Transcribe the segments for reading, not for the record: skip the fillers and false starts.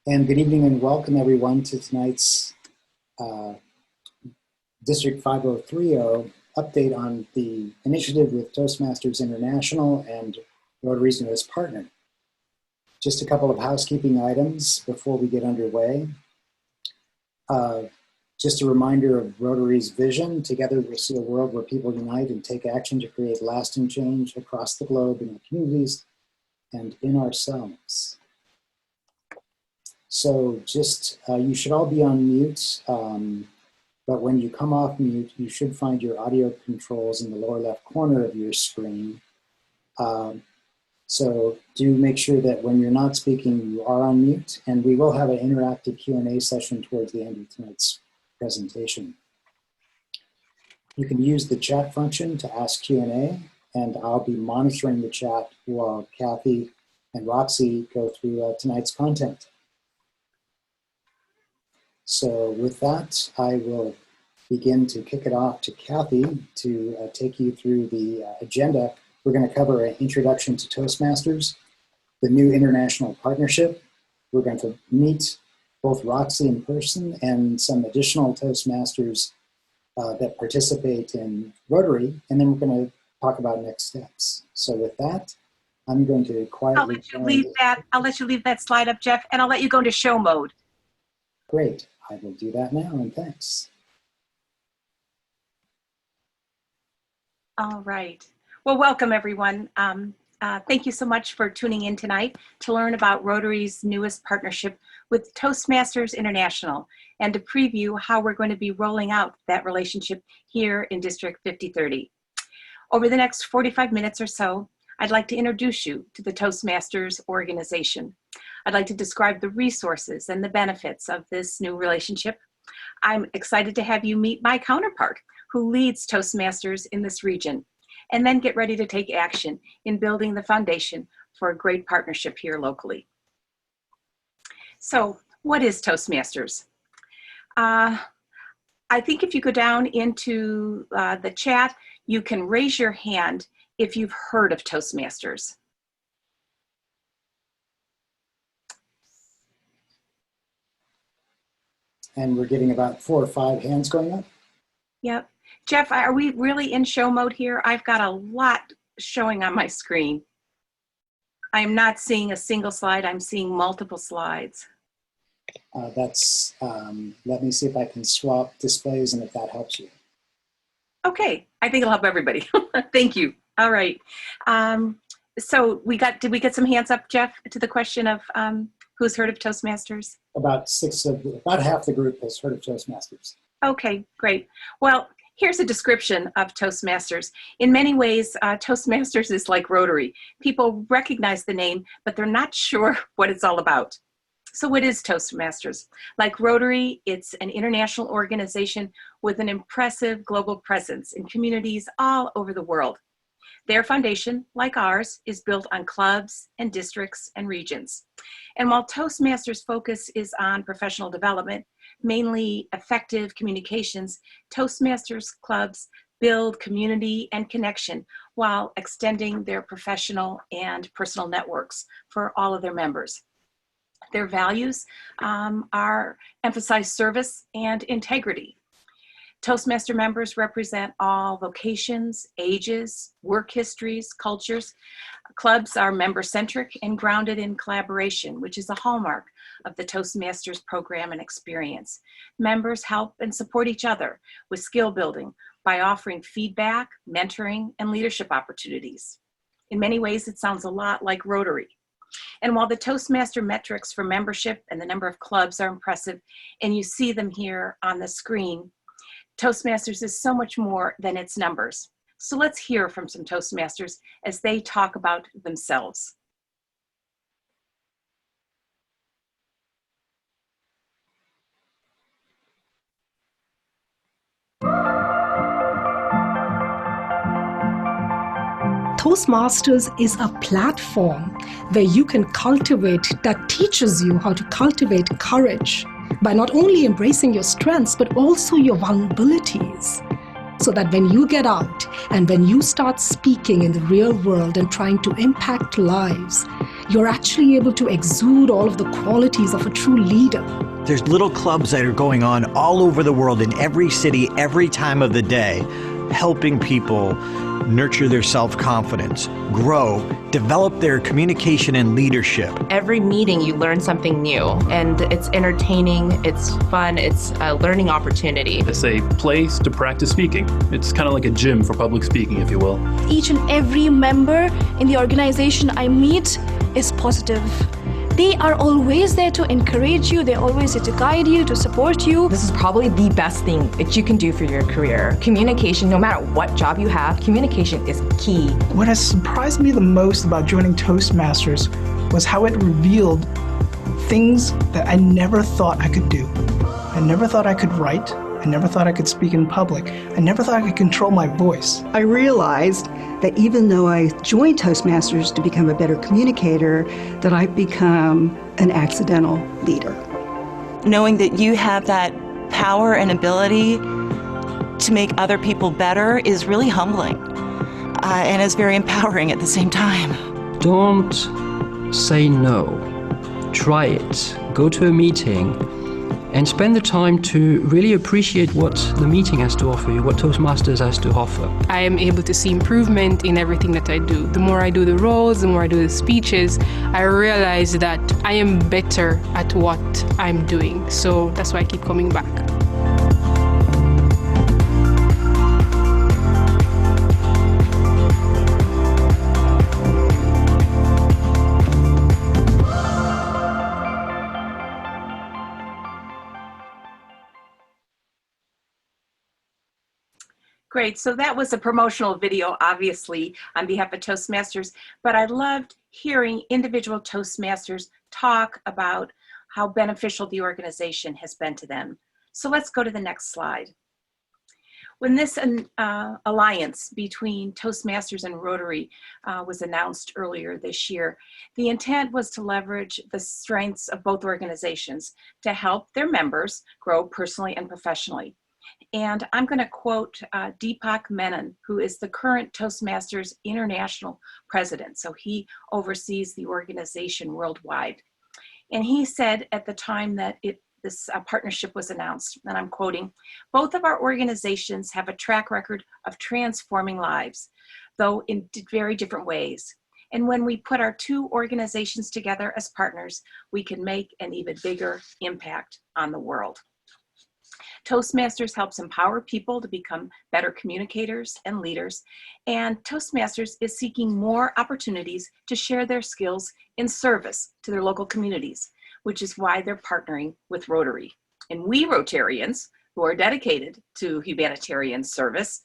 And good evening and welcome everyone to tonight's District 5030 update on the initiative with Toastmasters International and Rotary's newest partner. Just a couple of housekeeping items before we get underway. Just a reminder of Rotary's vision: together we'll see a world where people unite and take action to create lasting change across the globe in our communities and in ourselves. So just, you should all be on mute, but when you come off mute, you should find your audio controls in the lower left corner of your screen. So do make sure that when you're not speaking, you are on mute, and we will have an interactive Q&A session towards the end of tonight's presentation. You can use the chat function to ask Q&A, and I'll be monitoring the chat while Kathy and Roxy go through tonight's content. So with that, I will begin to kick it off to Kathy to take you through the agenda. We're going to cover an introduction to Toastmasters, the new international partnership. We're going to meet both Roxy in person and some additional Toastmasters that participate in Rotary, and then we're going to talk about next steps. So with that, I'm going to quietly— I'll let you leave that slide up, Jeff, and I'll let you go into show mode. Great. I will do that now, and thanks. All right. Well, welcome, everyone. Thank you so much for tuning in tonight to learn about Rotary's newest partnership with Toastmasters International and to preview how we're going to be rolling out that relationship here in District 5030. Over the next 45 minutes or so, I'd like to introduce you to the Toastmasters organization. I'd like to describe the resources and the benefits of this new relationship. I'm excited to have you meet my counterpart who leads Toastmasters in this region, and then get ready to take action in building the foundation for a great partnership here locally. So what is Toastmasters? I think if you go down into the chat, you can raise your hand if you've heard of Toastmasters. And we're getting about 4 or 5 hands going up. Yep. Jeff, are we really in show mode here? I've got a lot showing on my screen. I'm not seeing a single slide. I'm seeing multiple slides. Let me see if I can swap displays and if that helps you. Okay, I think it'll help everybody. Thank you. All right. So did we get some hands up, Jeff, to the question of who's heard of Toastmasters? About half the group has heard of Toastmasters. Okay, great. Well, here's a description of Toastmasters. In many ways, Toastmasters is like Rotary. People recognize the name, but they're not sure what it's all about. So what is Toastmasters? Like Rotary, it's an international organization with an impressive global presence in communities all over the world. Their foundation, like ours, is built on clubs and districts and regions. And while Toastmasters' focus is on professional development, mainly effective communications, Toastmasters clubs build community and connection while extending their professional and personal networks for all of their members. Their values emphasize service and integrity. Toastmaster members represent all vocations, ages, work histories, cultures. Clubs are member-centric and grounded in collaboration, which is a hallmark of the Toastmasters program and experience. Members help and support each other with skill building by offering feedback, mentoring, and leadership opportunities. In many ways, it sounds a lot like Rotary. And while the Toastmaster metrics for membership and the number of clubs are impressive, and you see them here on the screen, Toastmasters is so much more than its numbers. So let's hear from some Toastmasters as they talk about themselves. Toastmasters is a platform where you can that teaches you how to cultivate courage by not only embracing your strengths, but also your vulnerabilities. So that when you get out and when you start speaking in the real world and trying to impact lives, you're actually able to exude all of the qualities of a true leader. There's little clubs that are going on all over the world in every city, every time of the day, helping people nurture their self-confidence, grow, develop their communication and leadership. Every meeting you learn something new, and it's entertaining, it's fun, it's a learning opportunity. It's a place to practice speaking. It's kind of like a gym for public speaking, if you will. Each and every member in the organization I meet is positive. They are always there to encourage you. They're always there to guide you, to support you. This is probably the best thing that you can do for your career. Communication, no matter what job you have, communication is key. What has surprised me the most about joining Toastmasters was how it revealed things that I never thought I could do. I never thought I could write. I never thought I could speak in public. I never thought I could control my voice. I realized that even though I joined Toastmasters to become a better communicator, that I've become an accidental leader. Knowing that you have that power and ability to make other people better is really humbling and is very empowering at the same time. Don't say no. Try it. Go to a meeting and spend the time to really appreciate what the meeting has to offer you, what Toastmasters has to offer. I am able to see improvement in everything that I do. The more I do the roles, the more I do the speeches, I realize that I am better at what I'm doing. So that's why I keep coming back. Great, so that was a promotional video, obviously, on behalf of Toastmasters, but I loved hearing individual Toastmasters talk about how beneficial the organization has been to them. So let's go to the next slide. When this alliance between Toastmasters and Rotary was announced earlier this year, the intent was to leverage the strengths of both organizations to help their members grow personally and professionally. And I'm going to quote Deepak Menon, who is the current Toastmasters International President. So he oversees the organization worldwide. And he said at the time that this partnership was announced, and I'm quoting, "Both of our organizations have a track record of transforming lives, though in very different ways. And when we put our two organizations together as partners, we can make an even bigger impact on the world." Toastmasters helps empower people to become better communicators and leaders, and Toastmasters is seeking more opportunities to share their skills in service to their local communities, which is why they're partnering with Rotary. And we Rotarians, who are dedicated to humanitarian service,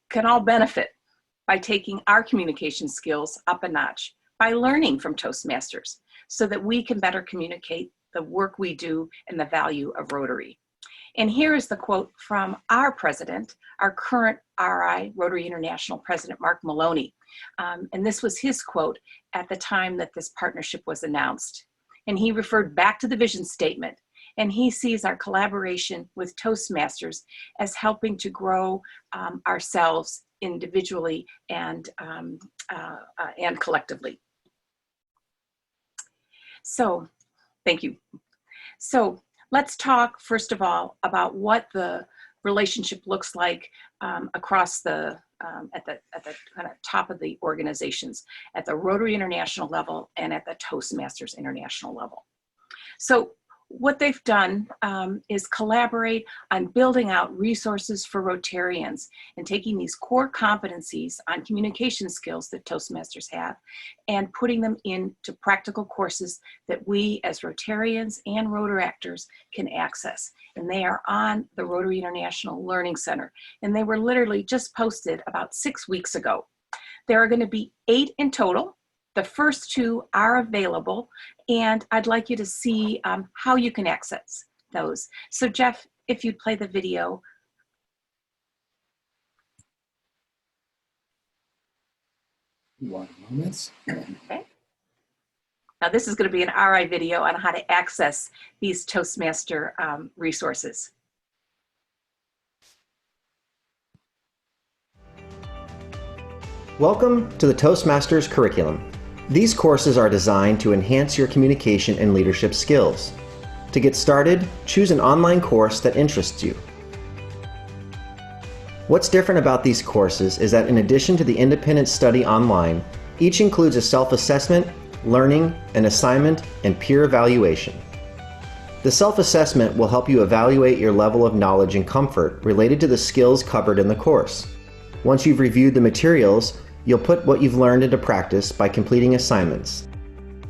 can all benefit by taking our communication skills up a notch, by learning from Toastmasters, so that we can better communicate the work we do and the value of Rotary. And here is the quote from our president, our current RI, Rotary International President, Mark Maloney. And this was his quote at the time that this partnership was announced. And he referred back to the vision statement. And he sees our collaboration with Toastmasters as helping to grow ourselves individually and collectively. So, thank you. So, let's talk, first of all, about what the relationship looks like across the, at the kind of top of the organizations, at the Rotary International level and at the Toastmasters International level. So what they've done is collaborate on building out resources for Rotarians and taking these core competencies on communication skills that Toastmasters have and putting them into practical courses that we as Rotarians and Rotaractors can access. And they are on the Rotary International Learning Center. And they were literally just posted about 6 weeks ago. There are going to be 8 in total. The first 2 are available, and I'd like you to see how you can access those. So Jeff, if you'd play the video. One moment. Okay. Now this is going to be an RI video on how to access these Toastmaster resources. Welcome to the Toastmasters curriculum. These courses are designed to enhance your communication and leadership skills. To get started, choose an online course that interests you. What's different about these courses is that in addition to the independent study online, each includes a self-assessment, learning, an assignment, and peer evaluation. The self-assessment will help you evaluate your level of knowledge and comfort related to the skills covered in the course. Once you've reviewed the materials, you'll put what you've learned into practice by completing assignments.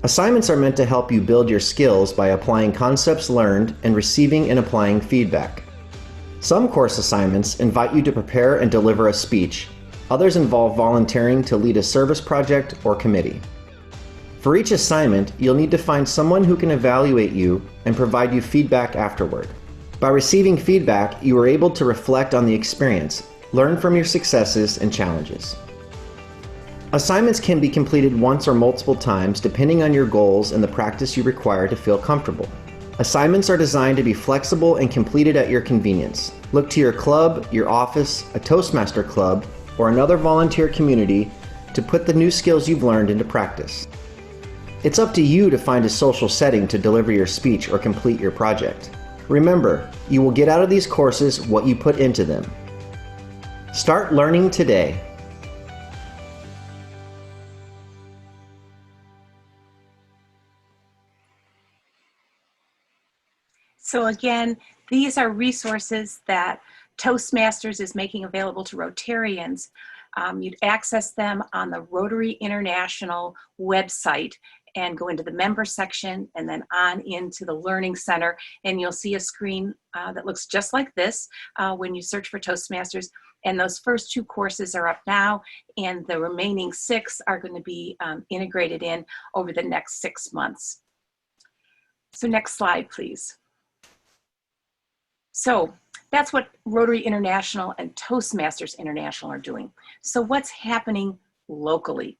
Assignments are meant to help you build your skills by applying concepts learned and receiving and applying feedback. Some course assignments invite you to prepare and deliver a speech. Others involve volunteering to lead a service project or committee. For each assignment, you'll need to find someone who can evaluate you and provide you feedback afterward. By receiving feedback, you are able to reflect on the experience, learn from your successes and challenges. Assignments can be completed once or multiple times depending on your goals and the practice you require to feel comfortable. Assignments are designed to be flexible and completed at your convenience. Look to your club, your office, a Toastmaster club, or another volunteer community to put the new skills you've learned into practice. It's up to you to find a social setting to deliver your speech or complete your project. Remember, you will get out of these courses what you put into them. Start learning today. So again, these are resources that Toastmasters is making available to Rotarians. You'd access them on the Rotary International website and go into the member section and then on into the Learning Center, and you'll see a screen that looks just like this when you search for Toastmasters. And those first 2 courses are up now, and the remaining 6 are going to be integrated in over the next 6 months. So next slide, please. So that's what Rotary International and Toastmasters International are doing. So what's happening locally?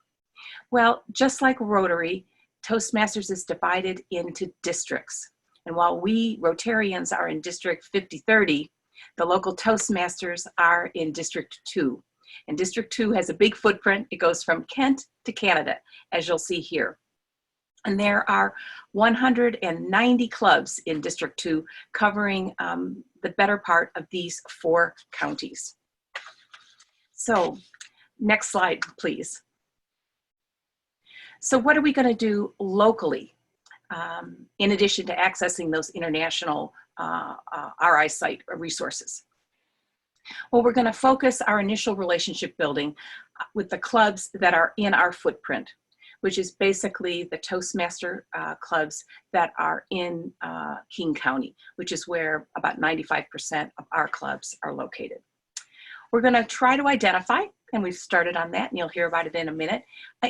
Well, just like Rotary, Toastmasters is divided into districts. And while we Rotarians are in District 5030, the local Toastmasters are in District 2. And District 2 has a big footprint. It goes from Kent to Canada, as you'll see here. And there are 190 clubs in District 2 covering the better part of these 4 counties. So next slide, please. So what are we going to do locally in addition to accessing those international RI site resources? Well, we're going to focus our initial relationship building with the clubs that are in our footprint, which is basically the Toastmaster clubs that are in King County, which is where about 95% of our clubs are located. We're going to try to identify, and we've started on that, and you'll hear about it in a minute,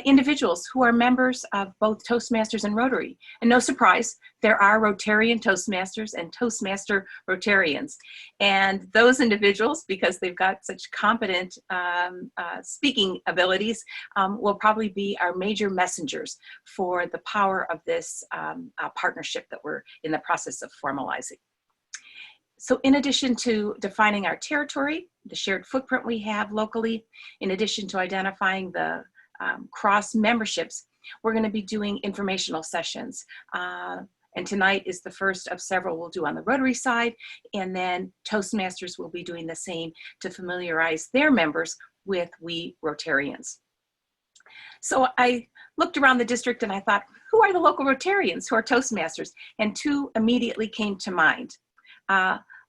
individuals who are members of both Toastmasters and Rotary. And no surprise, there are Rotarian Toastmasters and Toastmaster Rotarians. And those individuals, because they've got such competent speaking abilities, will probably be our major messengers for the power of this partnership that we're in the process of formalizing. So in addition to defining our territory, the shared footprint we have locally, in addition to identifying the cross memberships, we're going to be doing informational sessions. And tonight is the first of several we'll do on the Rotary side, and then Toastmasters will be doing the same to familiarize their members with we Rotarians. So I looked around the district and I thought, who are the local Rotarians who are Toastmasters? And 2 immediately came to mind.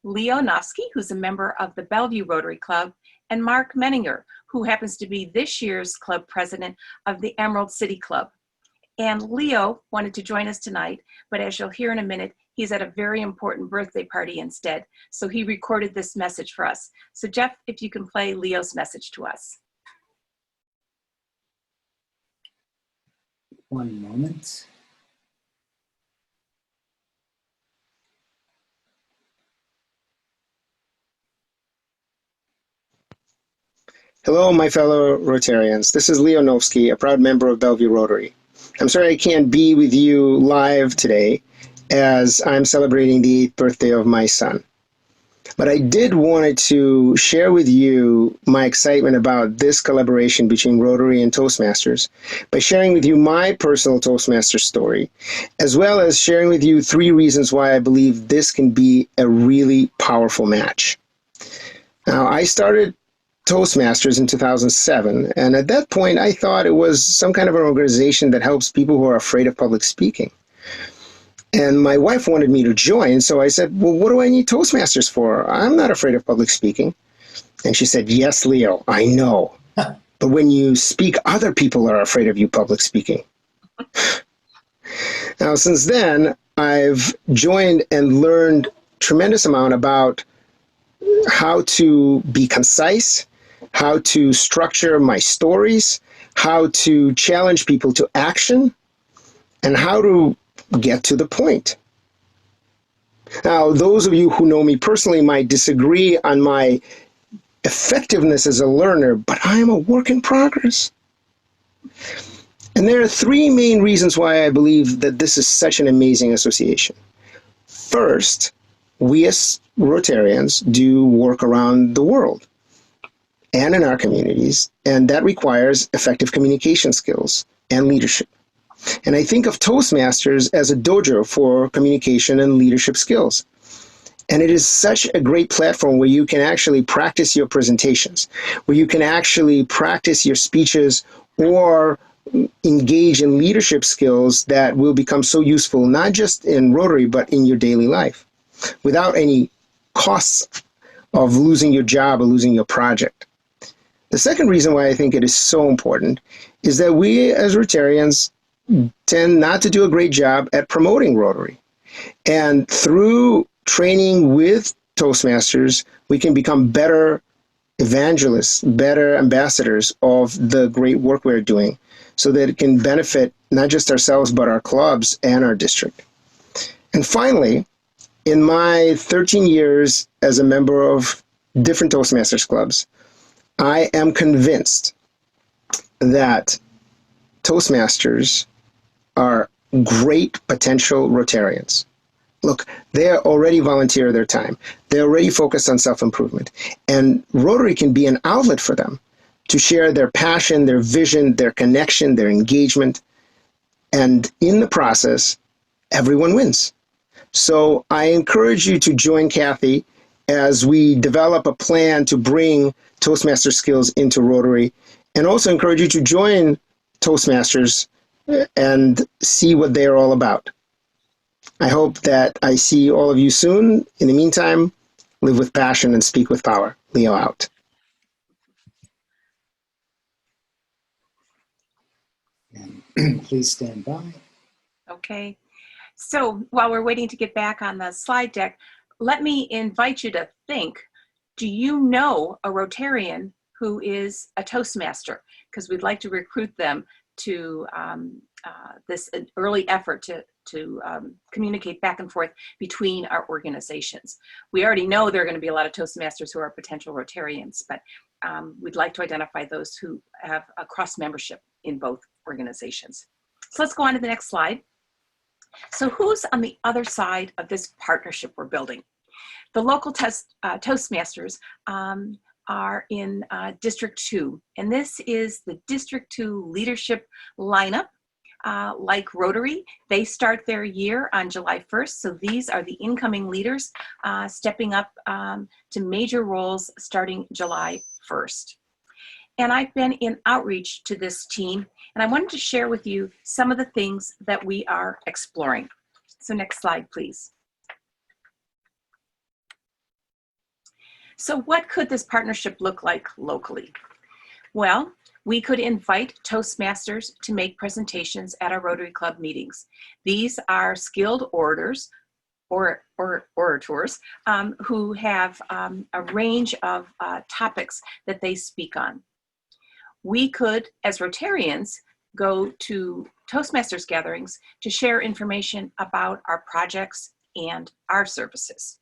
Leo Nofsky, who's a member of the Bellevue Rotary Club, and Mark Menninger, who happens to be this year's club president of the Emerald City Club. And Leo wanted to join us tonight, but as you'll hear in a minute, he's at a very important birthday party instead. So he recorded this message for us. So Jeff, if you can play Leo's message to us. One moment. Hello, my fellow Rotarians. This is Leo Nofsky, a proud member of Bellevue Rotary. I'm sorry I can't be with you live today, as I'm celebrating the 8th birthday of my son. But I did wanted to share with you my excitement about this collaboration between Rotary and Toastmasters by sharing with you my personal Toastmaster story, as well as sharing with you 3 reasons why I believe this can be a really powerful match. Now, I started Toastmasters in 2007, and at that point I thought it was some kind of an organization that helps people who are afraid of public speaking. And my wife wanted me to join, so I said, well, what do I need Toastmasters for? I'm not afraid of public speaking. And she said, yes, Leo, I know. But when you speak, other people are afraid of you public speaking. Now, since then, I've joined and learned tremendous amount about how to be concise, how to structure my stories, how to challenge people to action, and how to get to the point. Now, those of you who know me personally might disagree on my effectiveness as a learner, but I am a work in progress. And there are 3 main reasons why I believe that this is such an amazing association. First, we as Rotarians do work around the world and in our communities, and that requires effective communication skills and leadership. And I think of Toastmasters as a dojo for communication and leadership skills. And it is such a great platform where you can actually practice your presentations, where you can actually practice your speeches or engage in leadership skills that will become so useful, not just in Rotary, but in your daily life, without any costs of losing your job or losing your project. The second reason why I think it is so important is that we as Rotarians tend not to do a great job at promoting Rotary. And through training with Toastmasters, we can become better evangelists, better ambassadors of the great work we're doing, so that it can benefit not just ourselves, but our clubs and our district. And finally, in my 13 years as a member of different Toastmasters clubs, I am convinced that Toastmasters are great potential Rotarians. Look, they already volunteer their time. They're already focused on self-improvement. And Rotary can be an outlet for them to share their passion, their vision, their connection, their engagement. And in the process, everyone wins. So I encourage you to join Kathy as we develop a plan to bring Toastmaster skills into Rotary, and also encourage you to join Toastmasters and see what they're all about. I hope that I see all of you soon. In the meantime, live with passion and speak with power. Leo out. And please stand by. Okay. So while we're waiting to get back on the slide deck, let me invite you to think, do you know a Rotarian who is a Toastmaster? Because we'd like to recruit them to this early effort to communicate back and forth between our organizations. We already know there are going to be a lot of Toastmasters who are potential Rotarians, but we'd like to identify those who have a cross membership in both organizations. So let's go on to the next slide. So who's on the other side of this partnership we're building? The local Toastmasters are in District 2, and this is the District 2 leadership lineup. Like Rotary, they start their year on July 1st, so these are the incoming leaders stepping up to major roles starting July 1st. And I've been in outreach to this team, and I wanted to share with you some of the things that we are exploring. So next slide, please. So what could this partnership look like locally? Well, we could invite Toastmasters to make presentations at our Rotary Club meetings. These are skilled orators who have a range of topics that they speak on. We could, as Rotarians, go to Toastmasters gatherings to share information about our projects and our services.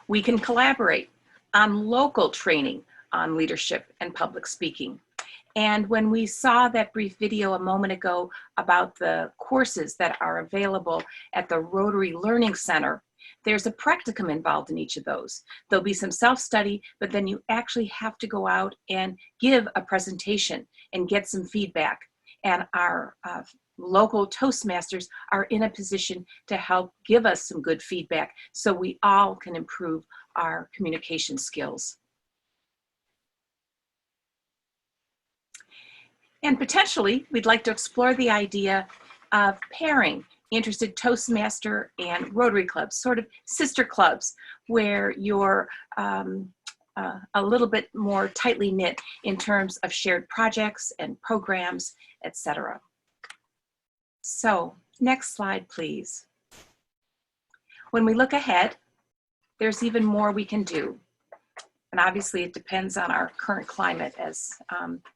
We can collaborate on local training on leadership and public speaking. And when we saw that brief video a moment ago about the courses that are available at the Rotary Learning Center, there's a practicum involved in each of those. There'll be some self-study, but then you actually have to go out and give a presentation and get some feedback. And our local Toastmasters are in a position to help give us some good feedback so we all can improve our communication skills. And potentially, we'd like to explore the idea of pairing interested Toastmaster and Rotary clubs, sort of sister clubs, where you're a little bit more tightly knit in terms of shared projects and programs, etc. So, next slide, please. When we look ahead, there's even more we can do. And obviously, it depends on our current climate as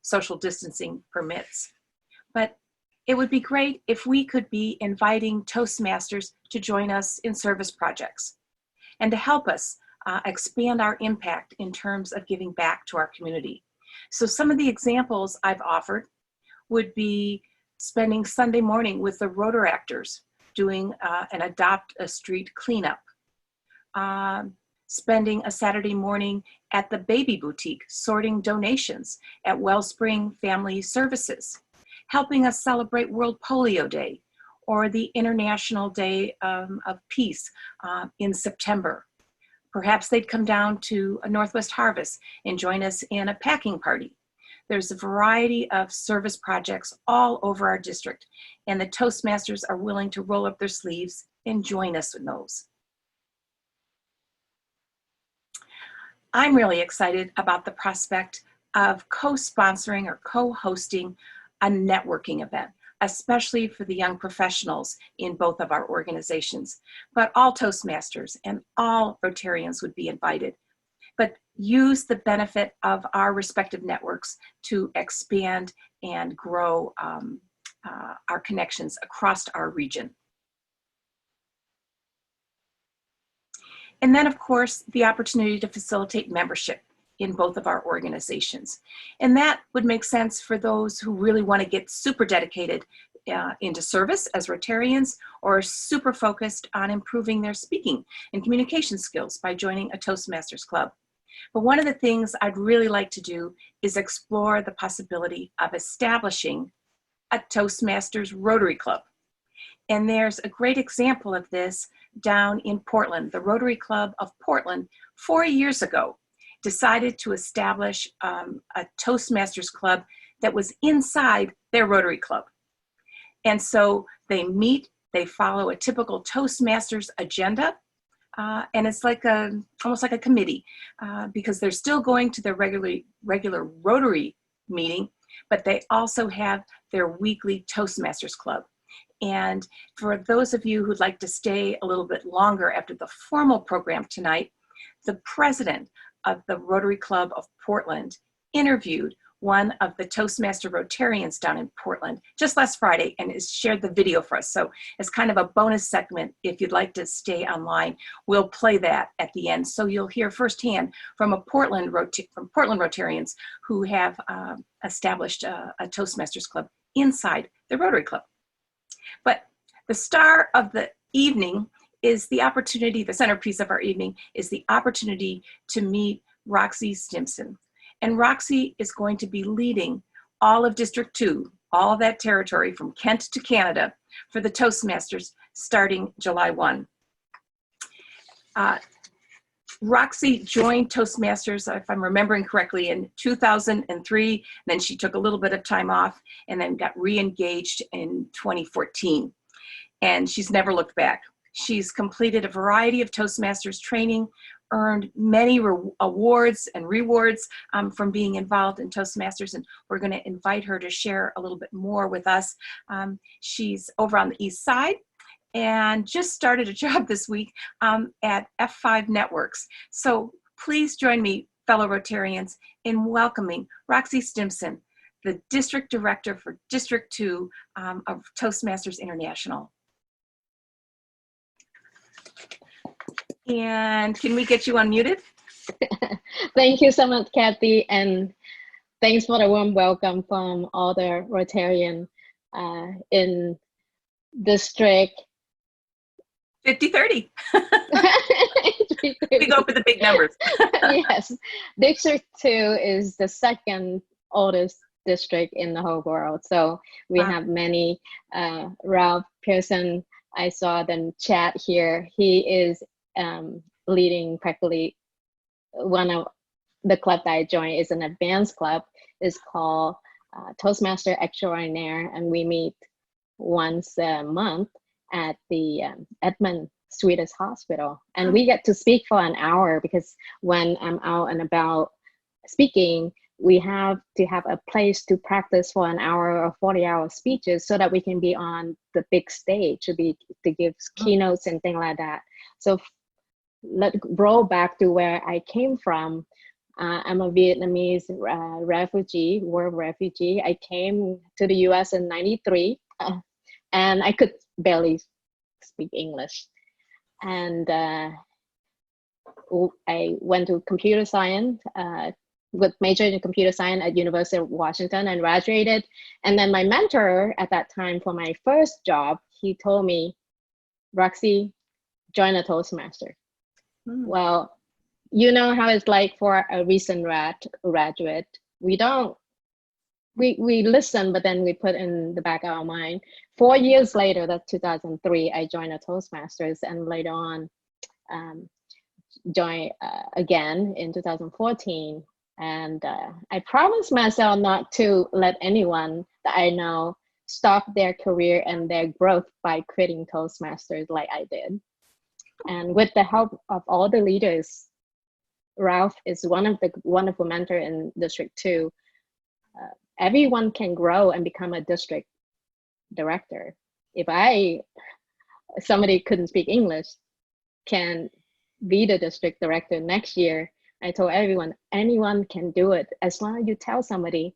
social distancing permits. But it would be great if we could be inviting Toastmasters to join us in service projects and to help us expand our impact in terms of giving back to our community. So some of the examples I've offered would be spending Sunday morning with the Rotaractors doing an Adopt a Street cleanup, spending a Saturday morning at the Baby Boutique sorting donations at Wellspring Family Services, helping us celebrate World Polio Day or the International Day of Peace in September. Perhaps they'd come down to a Northwest Harvest and join us in a packing party. There's a variety of service projects all over our district, and the Toastmasters are willing to roll up their sleeves and join us in those. I'm really excited about the prospect of co-sponsoring or co-hosting a networking event, especially for the young professionals in both of our organizations. But all Toastmasters and all Rotarians would be invited. But use the benefit of our respective networks to expand and grow our connections across our region. And then, of course, the opportunity to facilitate membership in both of our organizations. And that would make sense for those who really want to get super dedicated into service as Rotarians, or super focused on improving their speaking and communication skills by joining a Toastmasters club. But one of the things I'd really like to do is explore the possibility of establishing a Toastmasters Rotary Club. And there's a great example of this down in Portland. The Rotary Club of Portland 4 years ago decided to establish a Toastmasters club that was inside their Rotary Club. And so they meet, they follow a typical Toastmasters agenda, and it's like almost like a committee, because they're still going to their regular Rotary meeting, but they also have their weekly Toastmasters club. And for those of you who'd like to stay a little bit longer after the formal program tonight, the president of the Rotary Club of Portland interviewed one of the Toastmaster Rotarians down in Portland just last Friday and has shared the video for us. So it's kind of a bonus segment. If you'd like to stay online, we'll play that at the end. So you'll hear firsthand from Portland Rotarians who have established a Toastmasters club inside the Rotary Club. But the star of the evening is the opportunity, the centerpiece of our evening is the opportunity to meet Roxy Stimson. And Roxy is going to be leading all of District 2, all of that territory from Kent to Canada for the Toastmasters starting July 1. Roxy joined Toastmasters, if I'm remembering correctly, in 2003. Then she took a little bit of time off and then got re-engaged in 2014. And she's never looked back. She's completed a variety of Toastmasters training, earned many awards and rewards from being involved in Toastmasters, and we're going to invite her to share a little bit more with us. She's over on the East Side and just started a job this week at F5 Networks. So please join me, fellow Rotarians, in welcoming Roxy Stimson, the District Director for District 2 of Toastmasters International. And can we get you unmuted? Thank you so much, Kathy. And Thanks for the warm welcome from all the Rotarian in District 50-30. We go for the big numbers. Yes, District 2 is the second oldest district in the whole world. So we have many. Ralph Pearson, I saw the chat here. He is leading practically one of the club that I joined is an advanced club. It's called Toastmaster Extraordinaire, and we meet once a month at the Edmund Swedish Hospital. And we get to speak for an hour because when I'm out and about speaking, we have to have a place to practice for an hour or 40-hour speeches so that we can be on the big stage to give keynotes and things like that. So let's roll back to where I came from. I'm a Vietnamese refugee, war refugee. I came to the US in '93 and I could barely speak English. And I went to computer science with major in computer science at University of Washington and graduated. And then my mentor at that time for my first job, he told me, Roxy, join a Toastmaster. Well, you know how it's like for a recent graduate. We listen, but then we put in the back of our mind. 4 years later, that's 2003, I joined a Toastmasters, and later on joined again in 2014. And I promised myself not to let anyone that I know stop their career and their growth by quitting Toastmasters like I did. And with the help of all the leaders, Ralph is one of the wonderful mentors in District 2. Everyone can grow and become a district director. If somebody couldn't speak English, can be the district director next year, I told everyone, anyone can do it. As long as you tell somebody,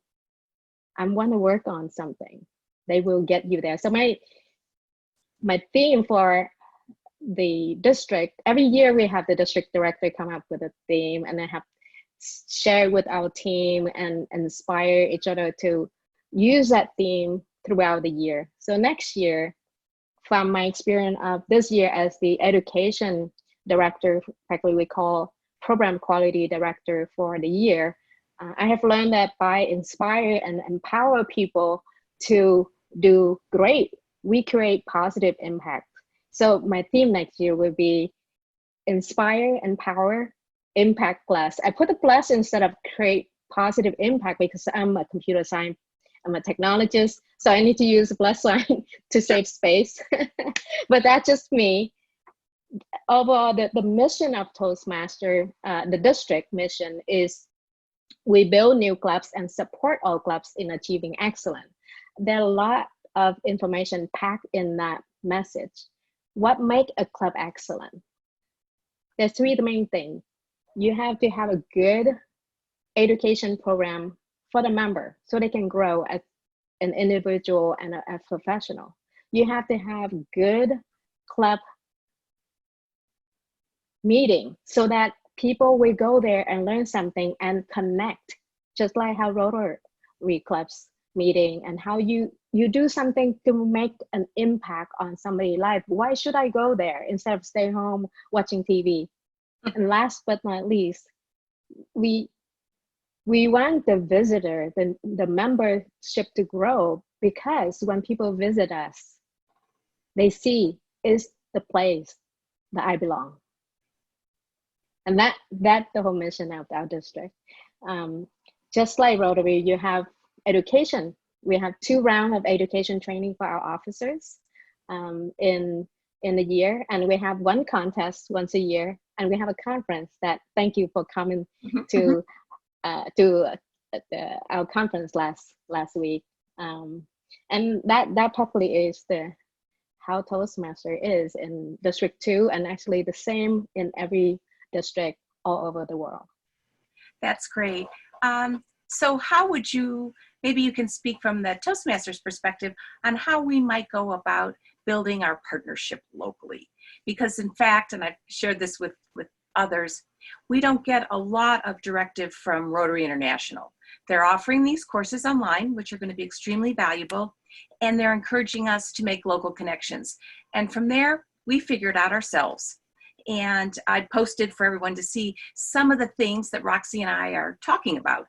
I want to work on something, they will get you there. So my theme for the district, every year we have the district director come up with a theme, and I have share with our team and inspire each other to use that theme throughout the year. So next year, from my experience of this year as the education director, practically we call program quality director for the year, I have learned that by inspire and empower people to do great, we create positive impact. So my theme next year will be inspire, empower, impact plus. I put the plus instead of create positive impact because I'm a computer science, I'm a technologist, so I need to use a plus sign to save space. But that's just me. Overall, the mission of Toastmaster, the district mission is we build new clubs and support all clubs in achieving excellence. There are a lot of information packed in that message. What makes a club excellent? There's three main things. You have to have a good education program for the member so they can grow as an individual and a professional. You have to have good club meeting so that people will go there and learn something and connect, just like how Rotary clubs meeting and how you do something to make an impact on somebody's life. Why should I go there instead of stay home watching TV? And last but not least, we want the visitor, the membership to grow, because when people visit us, they see is the place that I belong. And that's the whole mission of our district. Just like Rotary, you have education. We have 2 rounds of education training for our officers in the year, and we have 1 contest once a year, and we have a conference that, thank you for coming to our conference last week. And that probably is how Toastmaster is in District 2, and actually the same in every district all over the world. That's great. So how would maybe you can speak from the Toastmasters perspective on how we might go about building our partnership locally? Because in fact, and I've shared this with others, we don't get a lot of directive from Rotary International. They're offering these courses online, which are going to be extremely valuable, and they're encouraging us to make local connections. And from there, we figured out ourselves. And I posted for everyone to see some of the things that Roxy and I are talking about,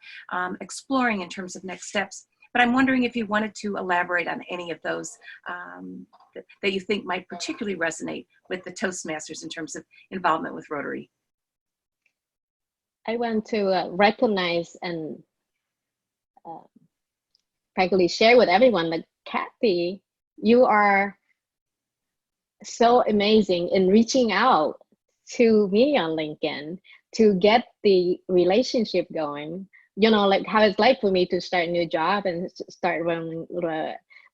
exploring in terms of next steps. But I'm wondering if you wanted to elaborate on any of those that you think might particularly resonate with the Toastmasters in terms of involvement with Rotary. I want to recognize and practically share with everyone that Kathy, you are so amazing in reaching out to me on LinkedIn to get the relationship going. You know, like how it's like for me to start a new job and start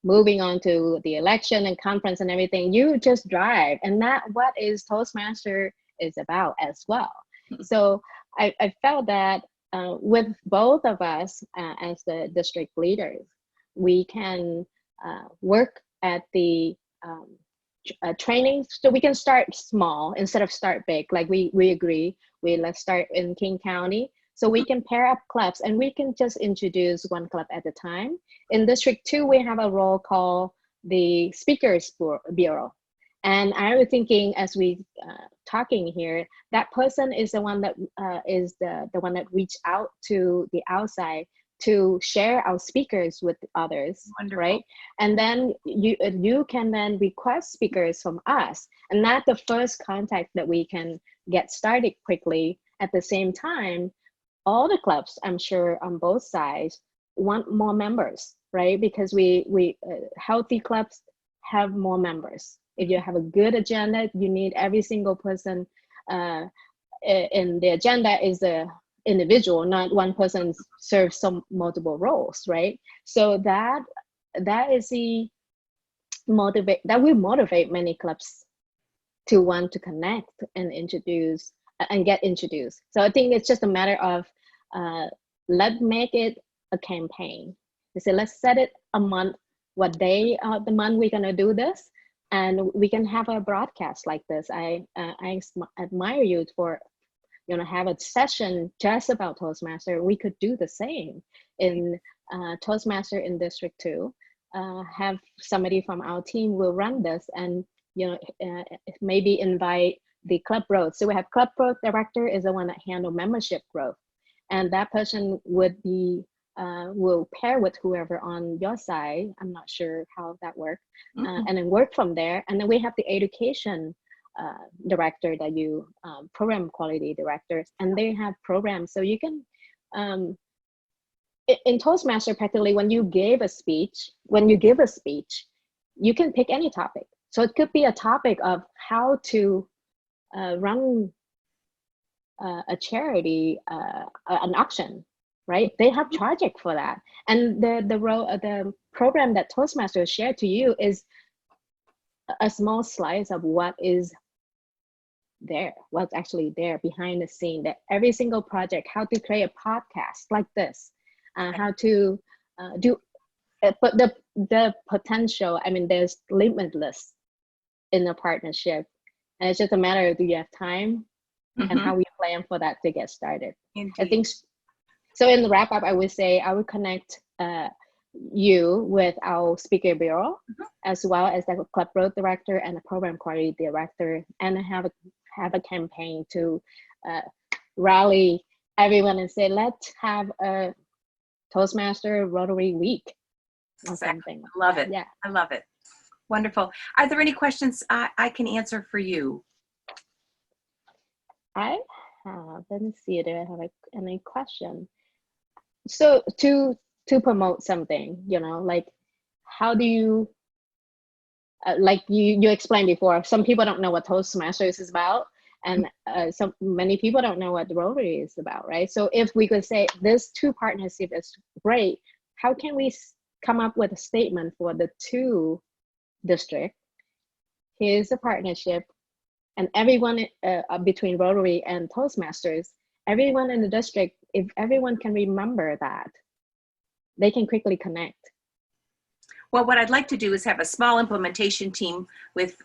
moving on to the election and conference and everything. You just drive, and that what is Toastmaster is about as well. So I felt that with both of us as the district leaders, we can work at the training, so we can start small instead of start big. Like we agree, let's start in King County. So we can pair up clubs and we can just introduce one club at a time. In District 2, we have a role called the Speakers Bureau. And I was thinking as we talking here, that person is the one that is the one that reached out to the outside to share our speakers with others. Wonderful. Right? And then you can then request speakers from us. And that's the first contact that we can get started quickly. At the same time, all the clubs, I'm sure on both sides, want more members, right? Because we healthy clubs have more members. If you have a good agenda, you need every single person in the agenda is the individual, not one person serves some multiple roles, right? So that is the that will motivate many clubs to want to connect and introduce and get introduced. So I think it's just a matter of let's make it a campaign. So let's set it a month, what day of the month we're gonna do this, and we can have a broadcast like this. I admire you for have a session just about Toastmaster. We could do the same in Toastmaster in District 2. Have somebody from our team will run this, and maybe invite the club growth. So we have club growth director is the one that handle membership growth, and that person would be will pair with whoever on your side. I'm not sure how that works, and then work from there. And then we have the education director that you program quality directors, and they have programs. So you can in Toastmaster practically when you give a speech, you can pick any topic. So it could be a topic of how to run a charity, an auction, right? They have project for that. And the program that Toastmasters share to you is a small slice of what is there, what's actually there behind the scene, that every single project, how to create a podcast like this, how to do, but the potential, I mean, there's limitless in the partnership. And it's just a matter of do you have time and how we plan for that to get started. Indeed. I think so. In the wrap up, I would say I would connect you with our speaker bureau, as well as the club growth director and the program quality director, and have a campaign to rally everyone and say, let's have a Toastmaster Rotary Week or something. Love it. Yeah, I love it. Wonderful. Are there any questions I can answer for you? I have, let me see, do I have any question? So to promote something, like how do you, like you explained before, some people don't know what Toastmasters is about, and many people don't know what the Rotary is about, right? So if we could say this two partnership is great, how can we come up with a statement for the two district? Here's a partnership, and everyone between Rotary and Toastmasters, everyone in the district, if everyone can remember that, they can quickly connect. Well, what I'd like to do is have a small implementation team with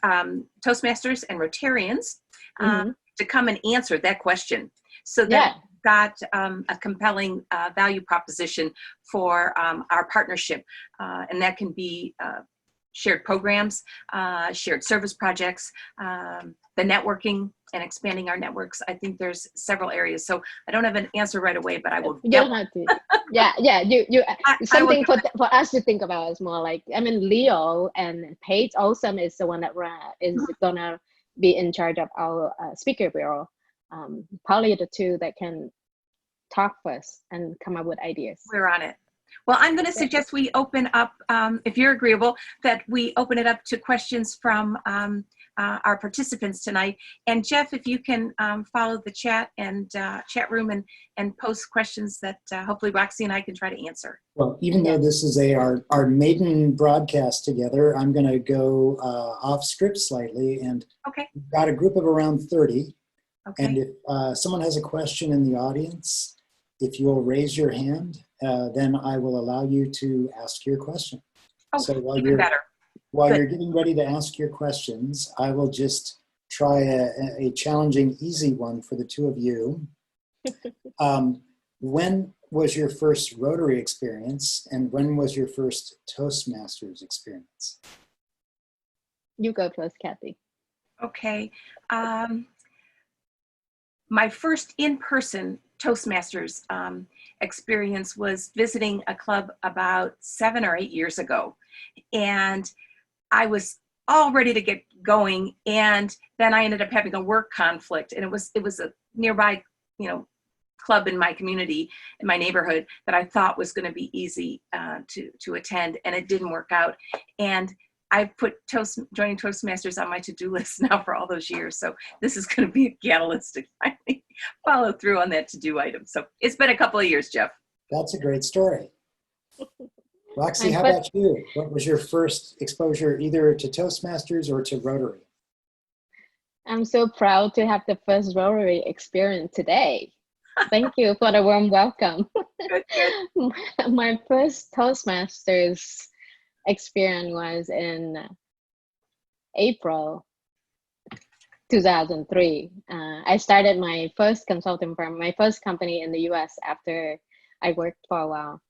Toastmasters and Rotarians to come and answer that question, so that got a compelling value proposition for our partnership, and that can be shared programs, shared service projects, the networking and expanding our networks. I think there's several areas. So I don't have an answer right away, but I will. You don't have to. Yeah. You something for us to think about is more like, I mean, Leo and Paige Awesome is the one that is gonna be in charge of our speaker bureau. Probably the two that can talk first and come up with ideas. We're on it. Well, I'm going to suggest we open up, if you're agreeable, that we open it up to questions from our participants tonight. And Jeff, if you can follow the chat and chat room and post questions that hopefully Roxy and I can try to answer. Well, even though this is our maiden broadcast together, I'm going to go off script slightly. And we've got a group of around 30. Okay. And if someone has a question in the audience, if you'll raise your hand, then I will allow you to ask your question. Oh, so while you're getting ready to ask your questions, I will just try a challenging, easy one for the two of you. When was your first Rotary experience, and when was your first Toastmasters experience? You go first, Kathy. Okay. My first in-person Toastmasters experience was visiting a club about 7 or 8 years ago. And I was all ready to get going. And then I ended up having a work conflict. And it was a nearby, club in my community, in my neighborhood, that I thought was going to be easy to attend. And it didn't work out. And I put joining Toastmasters on my to-do list now for all those years. So this is going to be a catalyst to finally follow through on that to-do item. So it's been a couple of years, Jeff. That's a great story. Roxy, how about you? What was your first exposure either to Toastmasters or to Rotary? I'm so proud to have the first Rotary experience today. Thank you for the warm welcome. Good. My first Toastmasters experience was in April 2003. I started my first consulting firm, my first company in the US after I worked for a while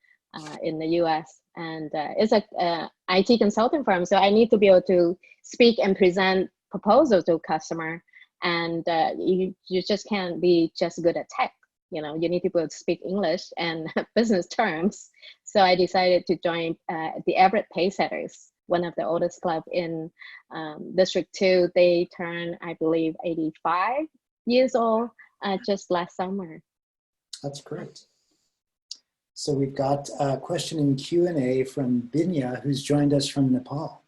in the US. And it's a IT consulting firm, so I need to be able to speak and present proposals to a customer. And you just can't be just good at tech. You need to be able to speak English and business terms. So I decided to join the Everett Pacesetters, one of the oldest club in District 2. They turned, I believe, 85 years old just last summer. That's great. So we've got a question in Q&A from Binya, who's joined us from Nepal.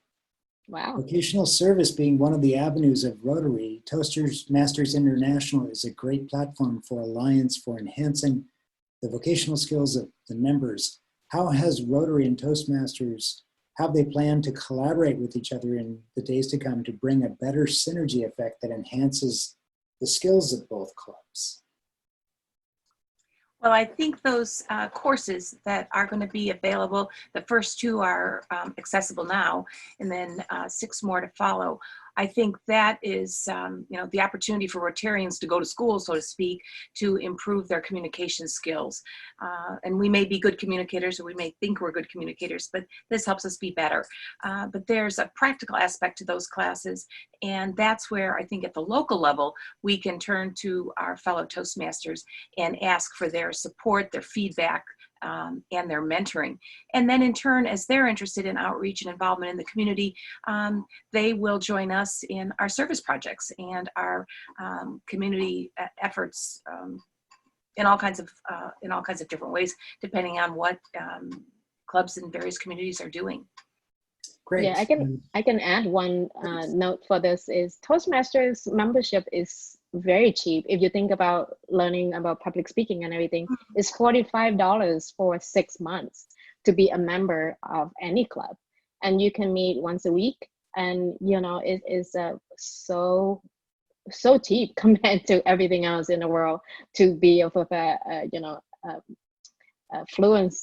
Wow. Vocational service being one of the avenues of Rotary, Toastmasters International is a great platform for alliance for enhancing the vocational skills of the members. How has Rotary and Toastmasters, have they planned to collaborate with each other in the days to come to bring a better synergy effect that enhances the skills of both clubs? Well, I think those courses that are going to be available, the first 2 are accessible now, and then 6 more to follow. I think that is, the opportunity for Rotarians to go to school, so to speak, to improve their communication skills. And we may be good communicators, or we may think we're good communicators, but this helps us be better. But there's a practical aspect to those classes, and that's where I think at the local level, we can turn to our fellow Toastmasters and ask for their support, their feedback, and their mentoring. And then in turn, as they're interested in outreach and involvement in the community, they will join us in our service projects and our community efforts in all kinds of different ways, depending on what clubs in various communities are doing. Great. Yeah, I can add one note for this is Toastmasters membership is very cheap. If you think about learning about public speaking and everything, it's $45 for 6 months to be a member of any club, and you can meet once a week. And it is so cheap compared to everything else in the world to be of a fluent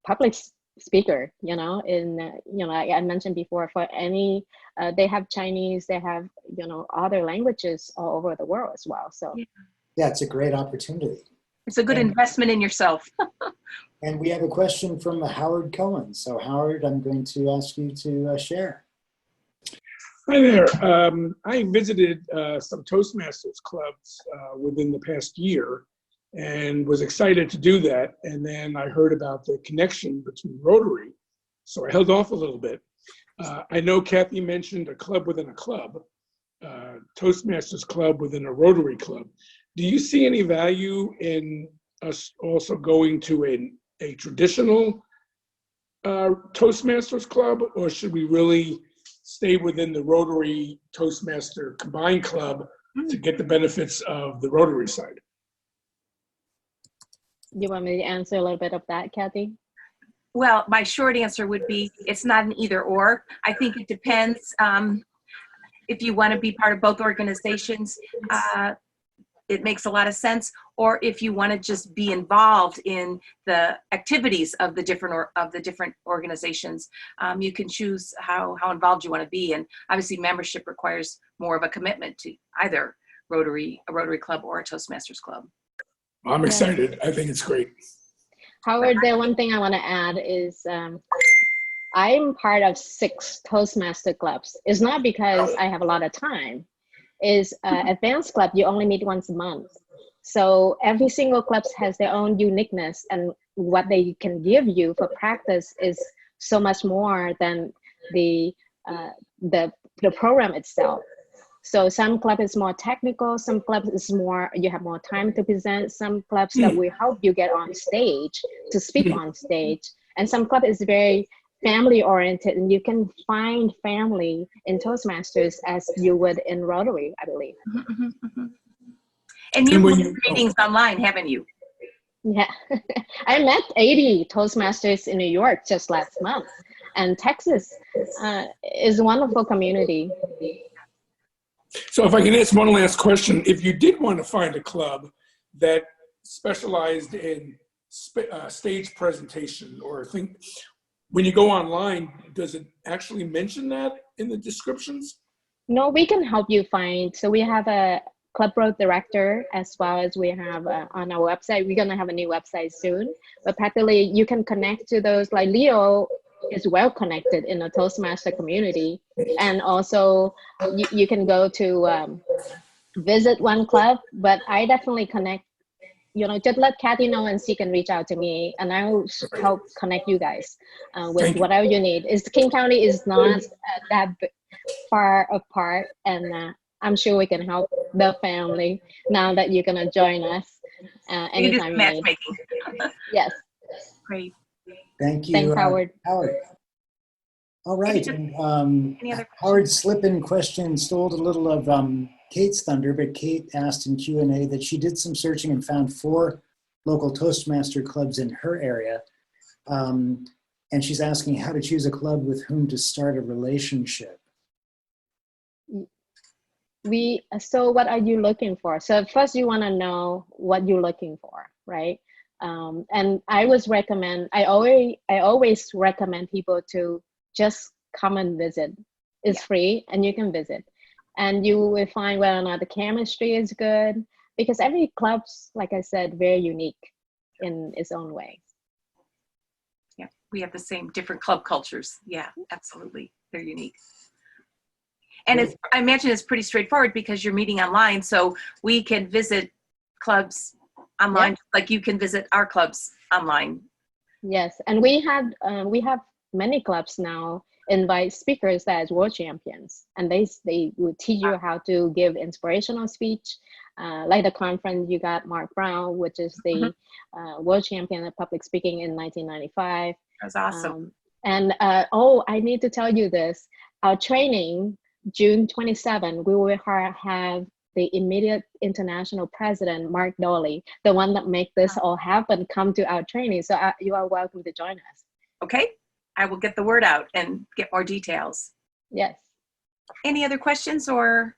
public speaker. Like I mentioned before, for any they have Chinese, they have other languages all over the world as well. So Yeah, it's a great opportunity. It's a good investment in yourself. And we have a question from Howard Cohen. So Howard, I'm going to ask you to share. Hi there. I visited some Toastmasters clubs within the past year and was excited to do that. And then I heard about the connection between Rotary, so I held off a little bit. I know Kathy mentioned a club within a club, Toastmasters club within a Rotary club. Do you see any value in us also going to a traditional Toastmasters club, or should we really stay within the Rotary Toastmaster combined club to get the benefits of the Rotary side? You want me to answer a little bit of that, Kathy? Well, my short answer would be it's not an either or. I think it depends. If you want to be part of both organizations, it makes a lot of sense. Or if you want to just be involved in the activities of the different organizations, you can choose how involved you want to be. And obviously, membership requires more of a commitment to either a Rotary Club or a Toastmasters club. I'm excited. I think it's great. Howard, the one thing I want to add is I'm part of 6 Toastmaster clubs. It's not because I have a lot of time. Is advanced club, you only meet once a month. So every single club has their own uniqueness, and what they can give you for practice is so much more than the program itself. So some club is more technical, some clubs is more, you have more time to present, some clubs that will help you get on stage, to speak on stage, and some club is very family oriented, and you can find family in Toastmasters as you would in Rotary, I believe. And you've been meetings online, haven't you? Yeah, I met 80 Toastmasters in New York just last month, and Texas is a wonderful community. So if I can ask one last question, if you did want to find a club that specialized in stage presentation or think, when you go online, does it actually mention that in the descriptions? No, we can help you find. So we have a club road director, as well as we have on our website. We're going to have a new website soon. But practically, you can connect to those. Like Leo is well connected in the Toastmaster community. And also, you can go to visit one club. But I definitely connect. You know, just let Kathy know, and she can reach out to me, and I will help connect you guys with whatever you need. King County is not that far apart, and I'm sure we can help the family now that you're gonna join us anytime you need. Yes. Great. Thank you. Thanks, Howard. Howard. All right. Howard's slip-in question stole a little of Kate's thunder, but Kate asked in Q&A that she did some searching and found 4 local Toastmaster clubs in her area. And she's asking how to choose a club with whom to start a relationship. So what are you looking for? So first you want to know what you're looking for, right? And I always recommend people to just come and visit. It's free and you can visit. And you will find whether or not the chemistry is good, because every club's, like I said, very unique in its own way. Yeah, we have the same different club cultures. Yeah, absolutely. They're unique. And I imagine it's pretty straightforward because you're meeting online, so we can visit clubs online, like you can visit our clubs online. Yes, and we have many clubs now invite speakers as world champions, and they will teach you how to give inspirational speech. Like the conference, you got Mark Brown, which is the world champion of public speaking in 1995. That's awesome. And I need to tell you this: our training, June 27, we will have the immediate international president, Mark Dolly, the one that make this all happen, come to our training. So you are welcome to join us. Okay. I will get the word out and get more details. Yes. Any other questions or?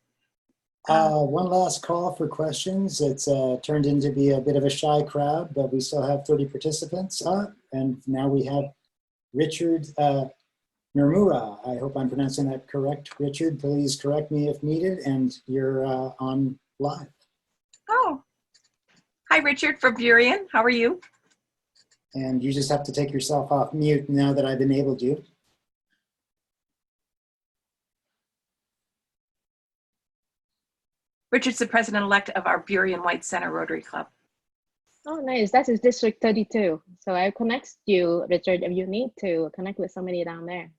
One last call for questions. It's turned into be a bit of a shy crowd, but we still have 30 participants. And now we have Richard Nomura. I hope I'm pronouncing that correct. Richard, please correct me if needed. And you're on live. Oh, Hi, Richard from Burien. How are you? And you just have to take yourself off mute now that I've enabled you. Richard's the president-elect of our Burien White Center Rotary Club. Oh, nice. That is District 32. So I'll connect you, Richard, if you need to connect with somebody down there.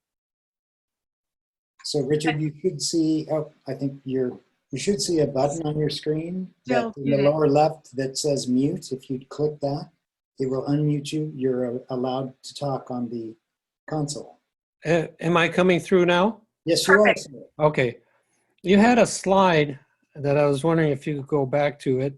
So Richard, you should see, oh, I think you should see a button on your screen that in the lower left that says mute. If you click that, it will unmute you. You're allowed to talk on the console. Am I coming through now? Yes, you are. Okay. You had a slide that I was wondering if you could go back to it.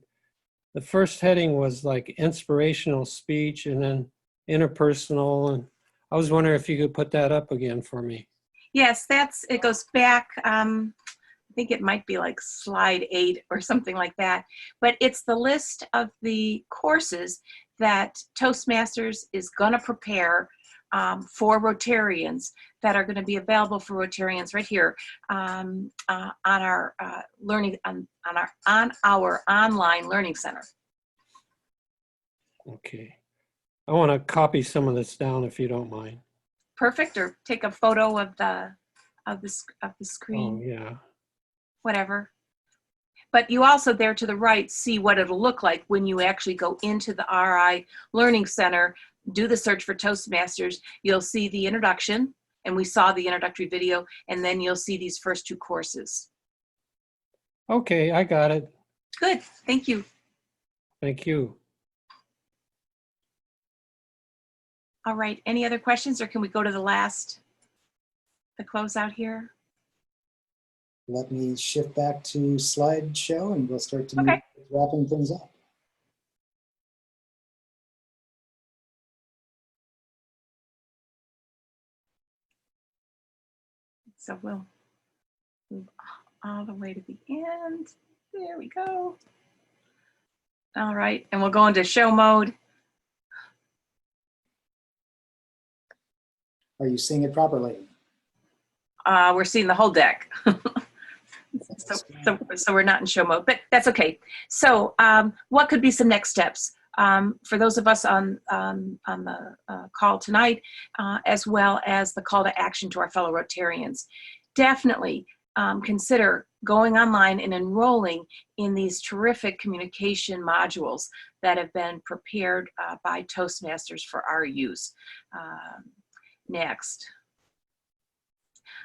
The first heading was like inspirational speech and then interpersonal. And I was wondering if you could put that up again for me. Yes, it goes back, I think it might be like slide 8 or something like that, but it's the list of the courses that Toastmasters is going to prepare for Rotarians that are going to be available for Rotarians right here on our on our online learning center. Okay. I want to copy some of this down if you don't mind. Perfect, or take a photo of the screen. Oh, yeah. Whatever. But you also there to the right see what it'll look like when you actually go into the RI Learning Center, do the search for Toastmasters. You'll see the introduction, and we saw the introductory video, and then you'll see these first 2 courses. Okay, I got it. Good, thank you. Thank you. All right, any other questions, or can we go to the closeout here? Let me shift back to slideshow and we'll start to move, wrapping things up. So we'll move all the way to the end. There we go. All right, and we'll go into show mode. Are you seeing it properly? We're seeing the whole deck. So we're not in show mode, but that's okay. So what could be some next steps for those of us on the call tonight, as well as the call to action to our fellow Rotarians? Definitely consider going online and enrolling in these terrific communication modules that have been prepared by Toastmasters for our use. Next.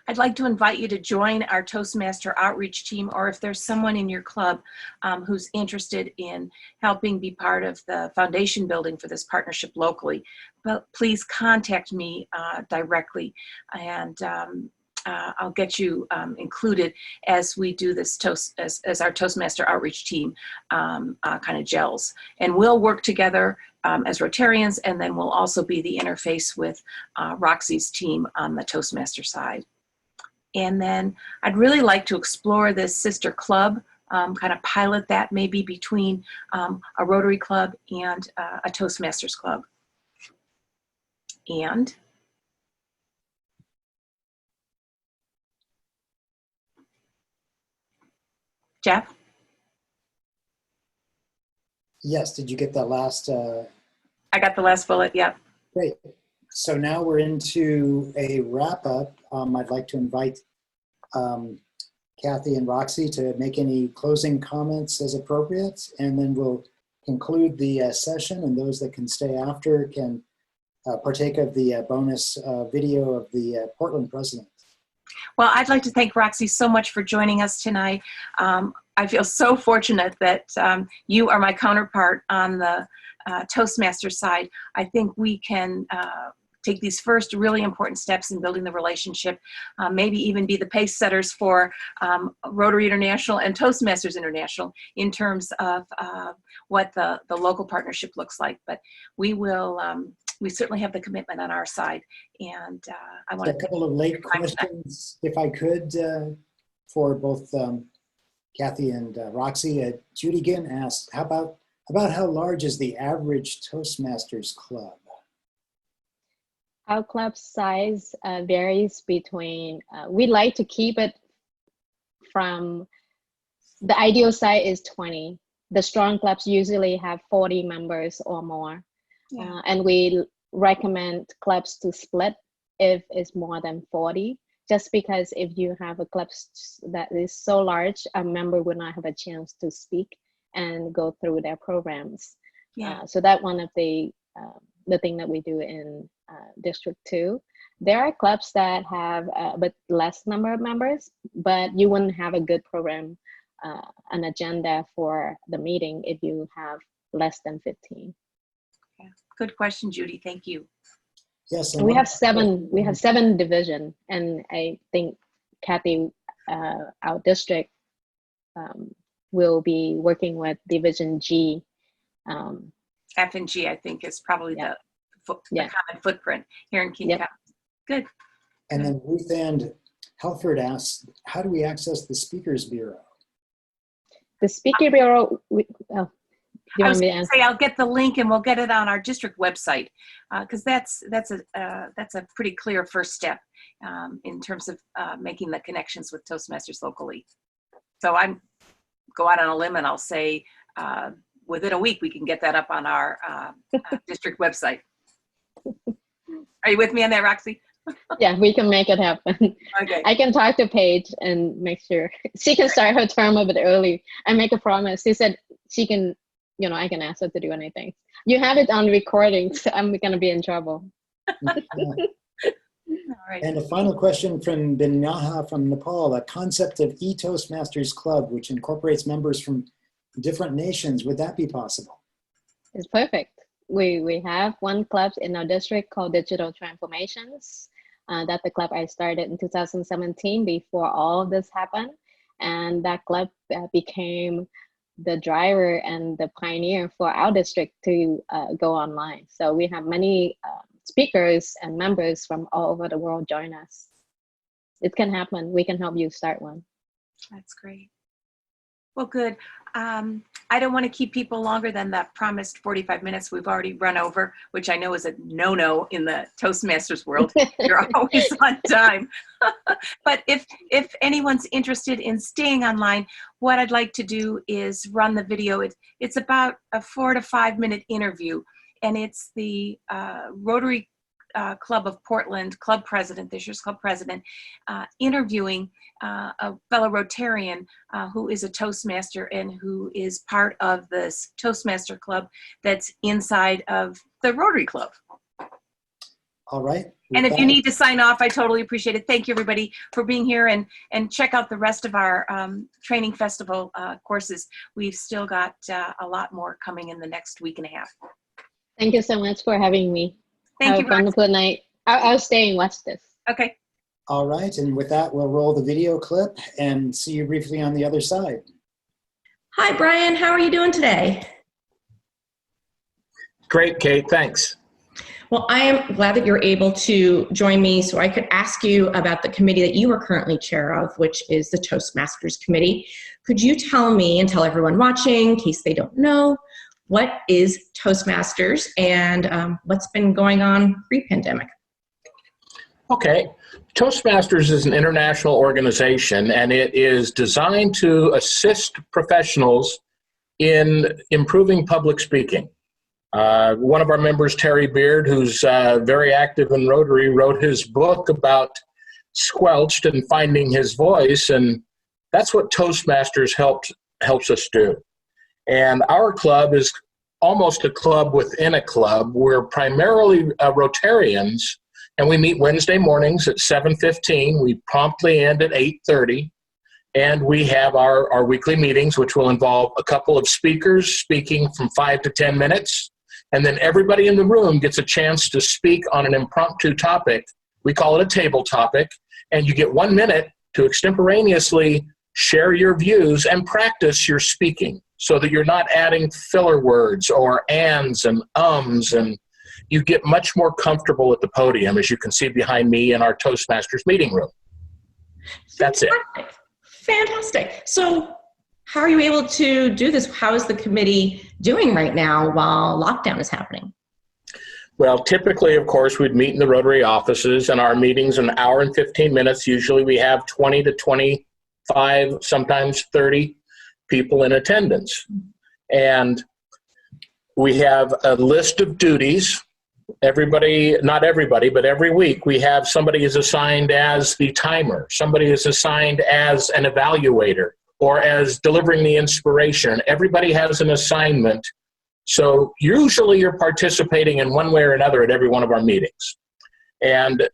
I'd like to invite you to join our Toastmaster outreach team, or if there's someone in your club who's interested in helping be part of the foundation building for this partnership locally, but please contact me directly, and I'll get you included as we do this as our Toastmaster outreach team kind of gels. And we'll work together as Rotarians, and then we'll also be the interface with Roxy's team on the Toastmaster side. And then I'd really like to explore this sister club, kind of pilot that maybe between a Rotary club and a Toastmasters club. And Jeff? Yes, did you get that last? I got the last bullet, yeah. Great. So now we're into a wrap up. I'd like to invite Kathy and Roxy to make any closing comments as appropriate, and then we'll conclude the session, and those that can stay after can partake of the bonus video of the Portland president. Well, I'd like to thank Roxy so much for joining us tonight. I feel so fortunate that you are my counterpart on the Toastmaster side. I think we can take these first really important steps in building the relationship, maybe even be the pace setters for Rotary International and Toastmasters International in terms of what the local partnership looks like. But we will, we certainly have the commitment on our side. And I want a couple of late questions, if I could, for both Kathy and Roxy. Judy Ginn asked, about how large is the average Toastmasters club? Our club size varies between, we like to keep it from, the ideal size is 20. The strong clubs usually have 40 members or more. Yeah. And we recommend clubs to split if it's more than 40, just because if you have a club that is so large, a member will not have a chance to speak and go through their programs. Yeah. So that's one of the thing that we do in District 2. There are clubs that have a bit less number of members, but you wouldn't have a good program, an agenda for the meeting if you have less than 15. Yeah. Good question, Judy. Thank you. Yes, we have 7. We have 7 division, and I think Kathy, our district, will be working with Division G. F and G, I think, is probably the common footprint here in King County. Good. And then Ruth Ann Helford asks, how do we access the Speakers Bureau? The Speaker Bureau, I was going to say I'll get the link and we'll get it on our district website, because that's a pretty clear first step in terms of making the connections with Toastmasters locally. So I'm go out on a limb and I'll say within a week we can get that up on our district website. Are you with me on that, Roxy? Yeah, we can make it happen. Okay. I can talk to Paige and make sure she can start her term a bit early. I make a promise. She said she can, I can ask her to do anything. You have it on recording, so I'm going to be in trouble. All right. And a final question from Binyaha from Nepal, the concept of e-Toastmasters Club, which incorporates members from different nations. Would that be possible? It's perfect. We have one club in our district called Digital Transformations. That's the club I started in 2017 before all of this happened. And that club became the driver and the pioneer for our district to go online. So we have many speakers and members from all over the world join us. It can happen. We can help you start one. That's great. Well, good. I don't want to keep people longer than the promised 45 minutes. We've already run over, which I know is a no-no in the Toastmasters world. You're always on time. But if anyone's interested in staying online, what I'd like to do is run the video. It's about a 4 to 5 minute interview, and it's the Rotary Club of Portland club president, this year's club president, interviewing a fellow Rotarian who is a Toastmaster and who is part of this Toastmaster club that's inside of the Rotary Club. All right. And if you need to sign off, I totally appreciate it. Thank you, everybody, for being here, and check out the rest of our training festival courses. We've still got a lot more coming in the next week and a half. Thank you so much for having me. Thank you. Have a wonderful night. I'll stay and watch this. Okay. All right. And with that, we'll roll the video clip and see you briefly on the other side. Hi, Brian. How are you doing today? Great, Kate. Thanks. Well, I am glad that you're able to join me so I could ask you about the committee that you are currently chair of, which is the Toastmasters Committee. Could you tell me and tell everyone watching, in case they don't know, what is Toastmasters and what's been going on pre-pandemic? Okay. Toastmasters is an international organization, and it is designed to assist professionals in improving public speaking. One of our members, Terry Beard, who's very active in Rotary, wrote his book about squelched and finding his voice, and that's what Toastmasters helps us do. And our club is almost a club within a club. We're primarily Rotarians, and we meet Wednesday mornings at 7:15. We promptly end at 8:30. And we have our weekly meetings, which will involve a couple of speakers speaking from 5 to 10 minutes. And then everybody in the room gets a chance to speak on an impromptu topic. We call it a table topic. And you get 1 minute to extemporaneously share your views and practice your speaking so that you're not adding filler words or ands and ums, and you get much more comfortable at the podium, as you can see behind me in our Toastmasters meeting room. That's it. Fantastic. So how are you able to do this? How is the committee doing right now while lockdown is happening? Well, typically, of course, we'd meet in the Rotary offices, and our meetings an hour and 15 minutes. Usually we have 20 to 25, sometimes 30 people in attendance. And we have a list of duties. Everybody, not everybody, but every week we have somebody is assigned as the timer. Somebody is assigned as an evaluator or as delivering the inspiration. Everybody has an assignment. So usually you're participating in one way or another at every one of our meetings. And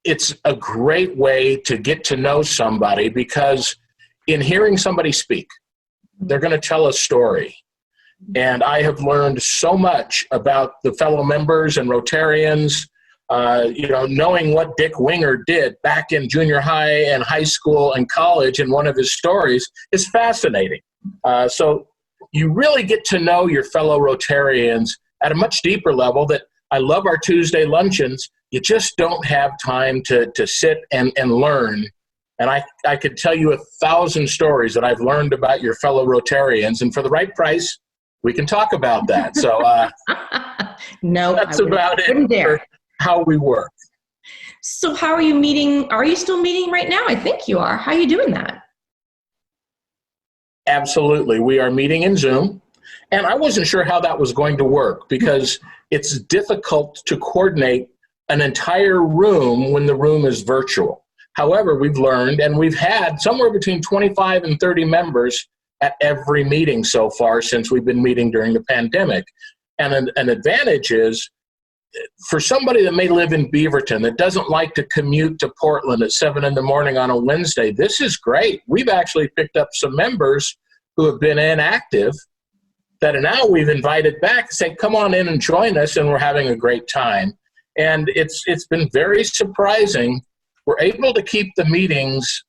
it's a great way to get to know somebody, because in hearing somebody speak, they're going to tell a story. And I have learned so much about the fellow members and Rotarians, knowing what Dick Winger did back in junior high and high school and college in one of his stories is fascinating. So you really get to know your fellow Rotarians at a much deeper level. That I love our Tuesday luncheons. You just don't have time to sit and learn. And I could tell you 1,000 stories that I've learned about your fellow Rotarians, and for the right price, we can talk about that. So no, that's about it for how we work. So how are you meeting? Are you still meeting right now? I think you are. How are you doing that? Absolutely. We are meeting in Zoom. And I wasn't sure how that was going to work, because it's difficult to coordinate an entire room when the room is virtual. However, we've learned, and we've had somewhere between 25 and 30 members at every meeting so far since we've been meeting during the pandemic. And an advantage is, for somebody that may live in Beaverton that doesn't like to commute to Portland at 7 in the morning on a Wednesday, this is great. We've actually picked up some members who have been inactive that now we've invited back and say, come on in and join us, and we're having a great time. And it's been very surprising. We're able to keep the meetings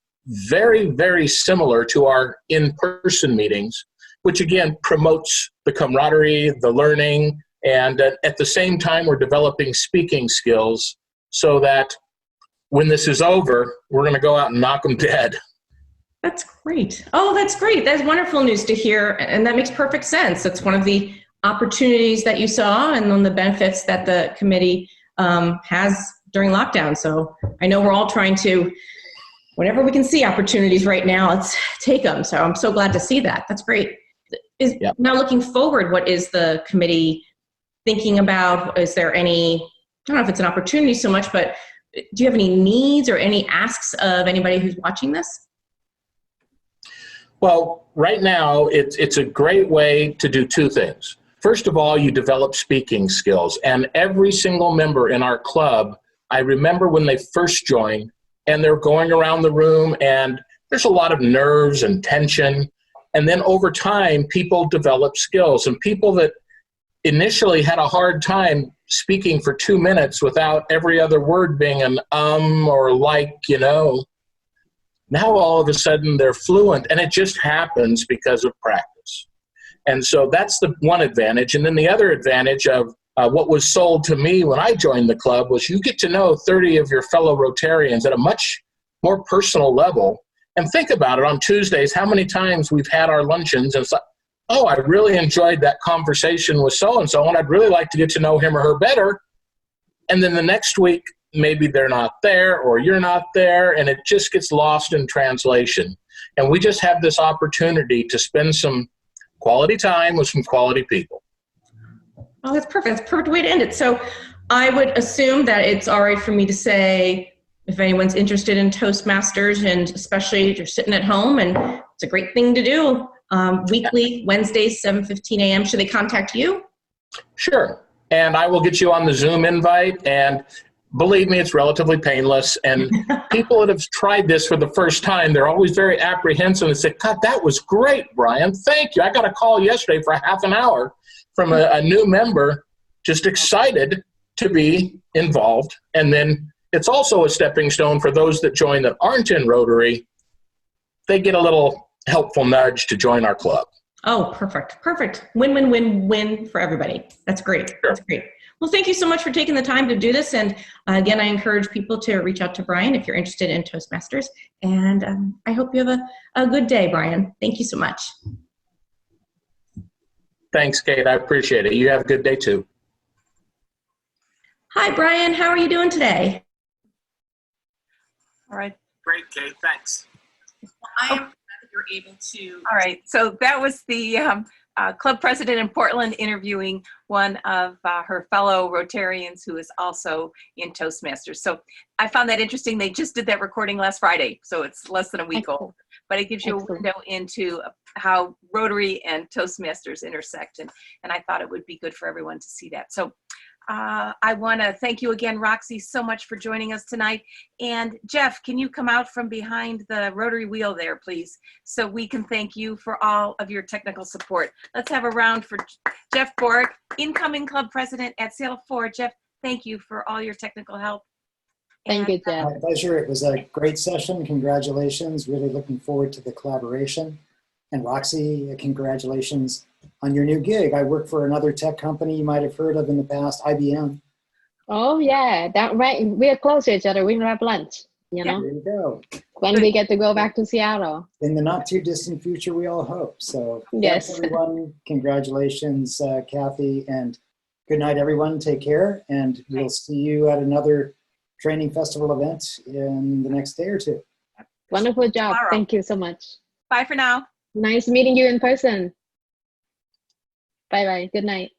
very, very similar to our in-person meetings, which again promotes the camaraderie, the learning, and at the same time we're developing speaking skills so that when this is over, we're going to go out and knock them dead. That's great. Oh, that's great. That's wonderful news to hear, and that makes perfect sense. That's one of the opportunities that you saw and one of the benefits that the committee has during lockdown. So I know we're all trying to, whenever we can see opportunities right now, let's take them. So I'm so glad to see that. That's great. Now looking forward, what is the committee thinking about? Is there any, I don't know if it's an opportunity so much, but do you have any needs or any asks of anybody who's watching this? Well, right now, it's a great way to do two things. First of all, you develop speaking skills. And every single member in our club, I remember when they first joined, and they're going around the room, and there's a lot of nerves and tension. And then over time, people develop skills. And people that initially had a hard time speaking for 2 minutes without every other word being an or like, now all of a sudden they're fluent, and it just happens because of practice. And so that's the one advantage. And then the other advantage of what was sold to me when I joined the club was you get to know 30 of your fellow Rotarians at a much more personal level. And think about it, on Tuesdays, how many times we've had our luncheons and it's like, oh, I really enjoyed that conversation with so-and-so, and I'd really like to get to know him or her better. And then the next week, maybe they're not there or you're not there, and it just gets lost in translation. And we just have this opportunity to spend some quality time with some quality people. Oh, that's perfect. That's a perfect way to end it. So I would assume that it's all right for me to say, if anyone's interested in Toastmasters, and especially if you're sitting at home, and it's a great thing to do, weekly, Wednesdays, 7:15 a.m., should they contact you? Sure. And I will get you on the Zoom invite, and believe me, it's relatively painless. And people that have tried this for the first time, they're always very apprehensive and say, God, that was great, Brian. Thank you. I got a call yesterday for half an hour from a new member, just excited to be involved. And then it's also a stepping stone for those that join that aren't in Rotary. They get a little helpful nudge to join our club. Oh, perfect. Perfect. Win, win, win, win for everybody. That's great. Sure. That's great. Well, thank you so much for taking the time to do this. And again, I encourage people to reach out to Brian if you're interested in Toastmasters. And I hope you have a good day, Brian. Thank you so much. Thanks, Kate. I appreciate it. You have a good day, too. Hi, Brian. How are you doing today? All right. Great, Kate. Thanks. I am glad that you're able to. All right, so that was the club president in Portland interviewing one of her fellow Rotarians who is also in Toastmasters. So I found that interesting. They just did that recording last Friday, so it's less than a week old. But it gives you a window into how Rotary and Toastmasters intersect, and I thought it would be good for everyone to see that. So I want to thank you again, Roxy, so much for joining us tonight. And Jeff, can you come out from behind the rotary wheel there, please, so we can thank you for all of your technical support. Let's have a round for Jeff Borg, incoming club president at Seattle 4. Jeff, thank you for all your technical help. Thank you, Jeff. My pleasure. It was a great session. Congratulations. Really looking forward to the collaboration. And Roxy, congratulations on your new gig. I work for another tech company you might have heard of in the past, IBM. Oh yeah, that right. We're close to each other. We can have lunch, you know? There you go. When we get to go back to Seattle. In the not too distant future, we all hope. So yes, thanks everyone. Congratulations, Kathy, and good night, everyone. Take care, and we'll see you at another training festival event in the next day or two. Wonderful job. Tomorrow. Thank you so much. Bye for now. Nice meeting you in person. Bye-bye. Good night.